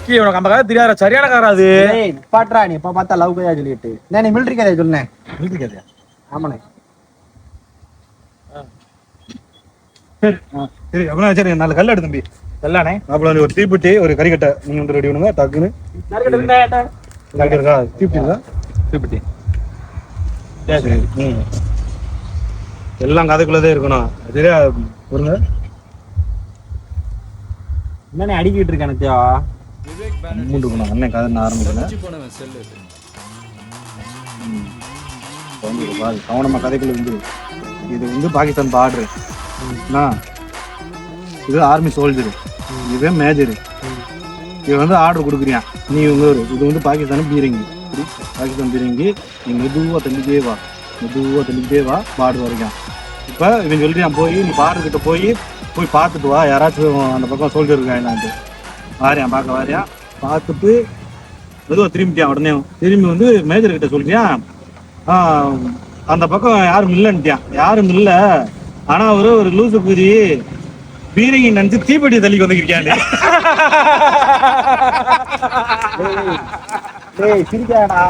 Key உனக்கு அந்த கதை தெரியாத சரியான காரா அது. ஏய் பாட்றா நீ இப்ப பார்த்தா லவ் கதையா சொல்லிட்டு நான் நீ மிலிட்டரி கதையா சொன்னேன். மிலிட்டரி கதையா? ஆமாண்ணே. சரி சரி அப்படின்னா சரி 4 கல் எடு தம்பி. எல்லானே அப்புறம் ஒரு தீப்பெட்டி ஒரு கறிக்கட்டை நீங்க வந்து ரெடி பண்ணுங்க டக்குன்னு. இருக்கா தீப்பெட்டி இருக்கா? தீப்பெட்டி சரி. எல்லாம் கதைக்குள்ளதே இருக்கணும் சரியா பொருங்க. என்னண்ணே அடிக்கிட்டு இருக்க எனத்தியா மூன்று இருக்கணும் அண்ணன் கதை நான் ஆரம்பிக்கிறேன். கவனமா கதைக்குள்ள வந்து இது வந்து பாகிஸ்தான் பார்டரு, இது ஆர்மி சோல்ஜரு, இது மேஜரு. இது வந்து ஆர்டர் கொடுக்குறியான் நீ இவங்க இது வந்து பாகிஸ்தான் பீரங்கி. பாகிஸ்தான் பீரங்கி நீ மெதுவாக தள்ளிக்கிட்டே வா பார்டர் வரைக்கும். இப்போ இவன் சொல்லிட்டு போய் நீ பார்டர் கிட்ட போய் பார்த்துட்டு வா யாராச்சும் அந்த பக்கம் சோல்ஜர் இருக்காங்களான்ட்டு. வாரியான் பார்க்க வாரியான் பார்த்துட்டு மெதுவாக திரும்பிட்டியான். உடனே திரும்பி வந்து மேஜர் கிட்ட சொல்லிட்டியான் அந்த பக்கம் யாரும் இல்லைன்ட்டியான். யாரும் இல்லை ஆனா ஒரு லூசு பூரி பீரங்கி நினைச்சு தீப்பெட்டி தள்ளி வந்துருக்காரு. சிரிக்காடா